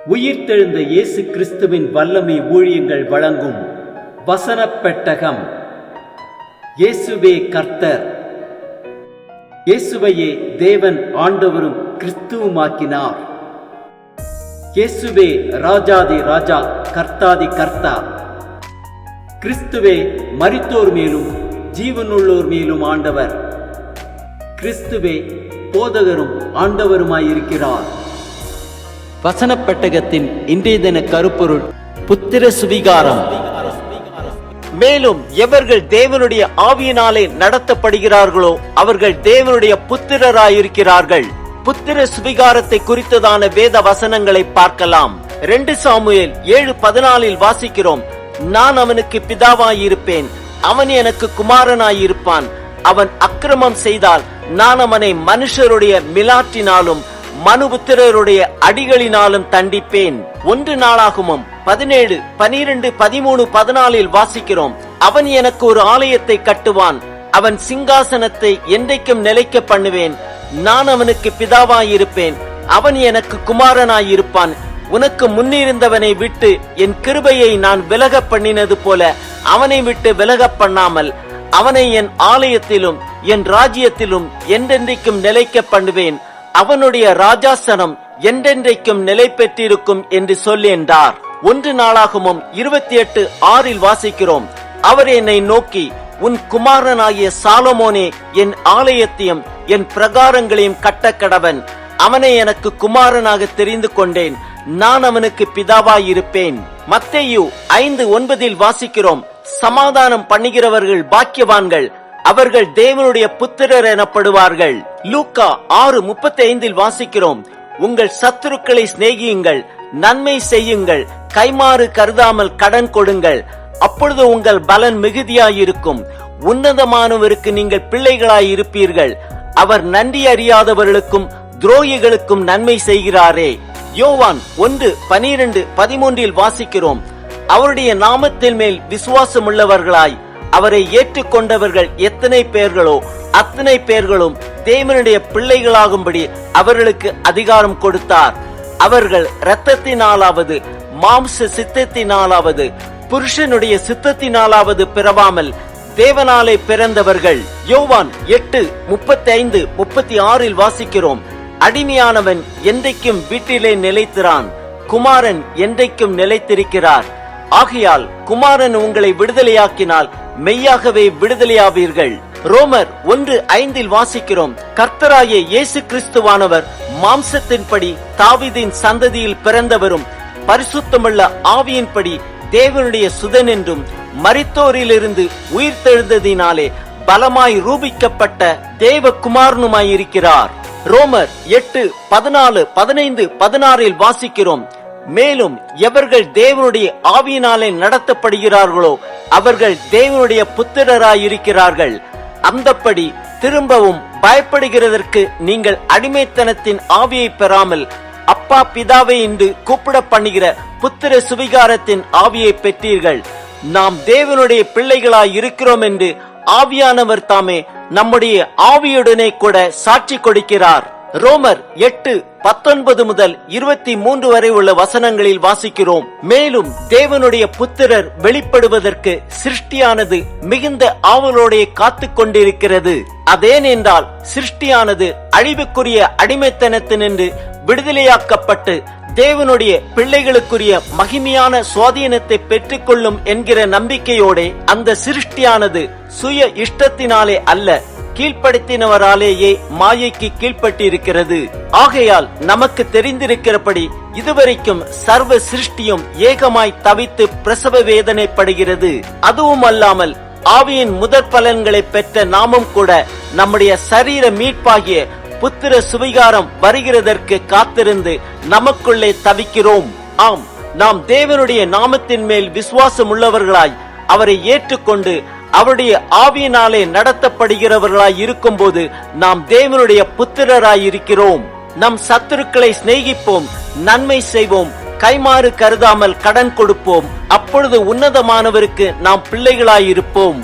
உயிர்த்தெழுந்த இயேசு கிறிஸ்துவின் வல்லமை ஊழியங்கள் வழங்கும் வசனப் பெட்டகம். இயேசுவே கர்த்தர். இயேசுவையே தேவன் ஆண்டவரும் கிறிஸ்துவுமாக்கினார். இயேசுவே ராஜாதி ராஜா, கர்த்தாதி கர்த்தா. கிறிஸ்துவே மரித்தோர் மேலும் ஜீவனுள்ளோர் மேலும் ஆண்டவர். கிறிஸ்துவே போதகரும் ஆண்டவருமாயிருக்கிறார். வசனப் பெட்டகத்தின் இன்றைய தின கருப்பொருள் புத்திர சுவிகாரம். மேலும் எவர்கள் தேவனுடைய ஆவியினாலே நடத்தப்படுகிறார்களோ அவர்கள் தேவனுடைய புத்திரராயிருக்கிறார்கள். புத்திர சுவிகாரத்தை குறித்ததான வேத வசனங்களை பார்க்கலாம். 2 சாமுவேல் 7:14 வாசிக்கிறோம், நான் அவனுக்கு பிதாவாயிருப்பேன், அவன் எனக்கு குமாரனாயிருப்பான். அவன் அக்கிரமம் செய்தால் நான் அவனை மனுஷருடைய மிலாற்றினாலும் மனுபுத்திரருடைய அடிகளினாலும் தண்டிப்பேன். 1 நாளாகமம் 17, 12, 13, 14 வாசிக்கிறோம், அவன் எனக்கு ஒரு ஆலயத்தை கட்டுவான், அவன் சிங்காசனத்தை என்றைக்கும் நிலைக்க பண்ணுவேன், நான் அவனுக்கு பிதாவாயிருப்பேன், அவன் எனக்கு குமாரனாயிருப்பான். உனக்கு முன்னிருந்தவனை விட்டு என் கிருபையை நான் விலக பண்ணினது போல அவனை விட்டு விலக பண்ணாமல் அவனை என் ஆலயத்திலும் என் ராஜ்யத்திலும் என்றென்றைக்கும் நிலைக்க பண்ணுவேன். அவனுடைய ராஜாசனம் என்றென்றைக்கும் நிலை பெற்றிருக்கும் என்று சொல்லி என்றார். 1 நாளாகமம் 28:6 வாசிக்கிறோம், அவர் என்னை நோக்கி, உன் குமாரனாகிய சாலமோனே என் ஆலயத்தையும் என் பிரகாரங்களையும் கட்டக்கடவன். அவனை எனக்கு குமாரனாக தெரிந்து கொண்டேன், நான் அவனுக்கு பிதாவாயிருப்பேன். மத்தேயு 5:9 வாசிக்கிறோம், சமாதானம் பண்ணுகிறவர்கள் பாக்கியவான்கள், அவர்கள் தேவனுடைய புத்திரர் எனப்படுவார்கள். லூக்கா 6:35 வாசிக்கிறோம், உங்கள் சத்துருக்களை சிநேகியுங்கள், நன்மை செய்யுங்கள், கைமாறு கருதாமல் கடன் கொடுங்கள், அப்பொழுது உங்கள் பலன் மிகுதியாயிருக்கும். உன்னதமானவருக்கு நீங்கள் பிள்ளைகளாயிருப்பீர்கள், அவர் நன்றி அறியாதவர்களுக்கும் துரோகிகளுக்கும் நன்மை செய்கிறாரே. யோவான் 1:12, 13 வாசிக்கிறோம், அவருடைய நாமத்தின் மேல் விசுவாசம் உள்ளவர்களாய் அவரை ஏற்றுக்கொண்டவர்கள் எத்தனை பேர்களோ அத்தனை பேர்களும் தேவனுடைய பிள்ளைகளாகும்படி அவர்களுக்கு அதிகாரம் கொடுத்தார். அவர்கள் இரத்தத்தினாலாவது மாம்ச சித்தத்தினாலாவது புருஷனுடைய சித்தத்தினாலாவது பிறவாமல் தேவனாலே பிறந்தவர்கள். யோவான் 8:35, 36 வாசிக்கிறோம், அடிமையானவன் என்றைக்கும் வீட்டிலே நிலைத்திரான், குமாரன் என்றைக்கும் நிலைத்திருக்கிறார். ஆகையால் குமாரன் உங்களை விடுதலையாக்கினால் மெய்யாகவே விடுதலையாவீர்கள். ரோமர் 1:5 வாசிக்கிறோம், கர்த்தராகிய இயேசு கிறிஸ்துவானவர் மாம்சத்தின்படி தாவீதின் சந்ததியில் பிறந்தவரும் பரிசுத்தமுள்ள ஆவியின்படி தேவனுடைய சுதன் என்றும் மரித்தோரிலிருந்து உயிர்த்தெழுந்ததினாலே பலமாய் ரூபிக்கப்பட்ட தேவகுமாரனுமாயிருக்கிறார். ரோமர் 8:14, 15, 16 வாசிக்கிறோம், மேலும் எவர்கள் தேவனுடைய ஆவியினாலே நடத்தப்படுகிறார்களோ அவர்கள் தேவனுடைய புத்திரராயிருக்கிறார்கள். அந்தப்படி திரும்பவும் பயப்படுகிறதற்கு நீங்கள் அடிமைத்தனத்தின் ஆவியை பெறாமல் அப்பா பிதாவை என்று கூப்பிட பண்ணுகிற புத்திர சுவிகாரத்தின் ஆவியை பெற்றீர்கள். நாம் தேவனுடைய பிள்ளைகளாய் இருக்கிறோம் என்று ஆவியானவர் தாமே நம்முடைய ஆவியுடனே கூட சாட்சி கொடுக்கிறார். ரோமர் 8:19 முதல் 23 வரை உள்ள வசனங்களில் வாசிக்கிறோம், மேலும் தேவனுடைய புத்திரர் வெளிப்படுவதற்கு சிருஷ்டியானது மிகுந்த ஆவலோടെ காத்து கொண்டிருக்கிறது. அதேனென்றால் சிருஷ்டியானது அழிவுக்குரிய அடிமைத்தனத்தினின்று விடுதலையாக்கப்பட்டு தேவனுடைய பிள்ளைகளுக்குரிய மகிமையான சுவாதீனத்தை பெற்றுக் கொள்ளும் என்கிற நம்பிக்கையோட அந்த சிருஷ்டியானது சுய இஷ்டத்தினாலே அல்ல, கீழ்ப்படுத்தினவராலேயே மாயைக்கு கீழ்ப்பட்டிருக்கிறது. ஆகையால் நமக்கு தெரிந்திருக்கிறபடி இதுவரைக்கும் சர்வ சிருஷ்டியும் ஏகமாய் தவித்து பிரசவ வேதனைப்படுகிறது. அதுவும் அல்லாமல் ஆவியின் முதற் பலன்களை பெற்ற நாமும் கூட நம்முடைய சரீர மீட்பாகிய புத்திர சுவிகாரம் வருகிறதற்கு காத்திருந்து நமக்குள்ளே தவிக்கிறோம். ஆம், நாம் தேவனுடைய நாமத்தின் மேல் விசுவாசம் உள்ளவர்களாய் அவரை ஏற்றுக்கொண்டு அவருடைய ஆவியினாலே நடத்தப்படுகிறவர்களாய் இருக்கும் போது நாம் தேவனுடைய புத்திரராய் இருக்கிறோம். நம் சத்துருக்களை சிநேகிப்போம், நன்மை செய்வோம், கைமாறு கருதாமல் கடன் கொடுப்போம், அப்பொழுது உன்னதமானவருக்கு நாம் பிள்ளைகளாயிருப்போம்.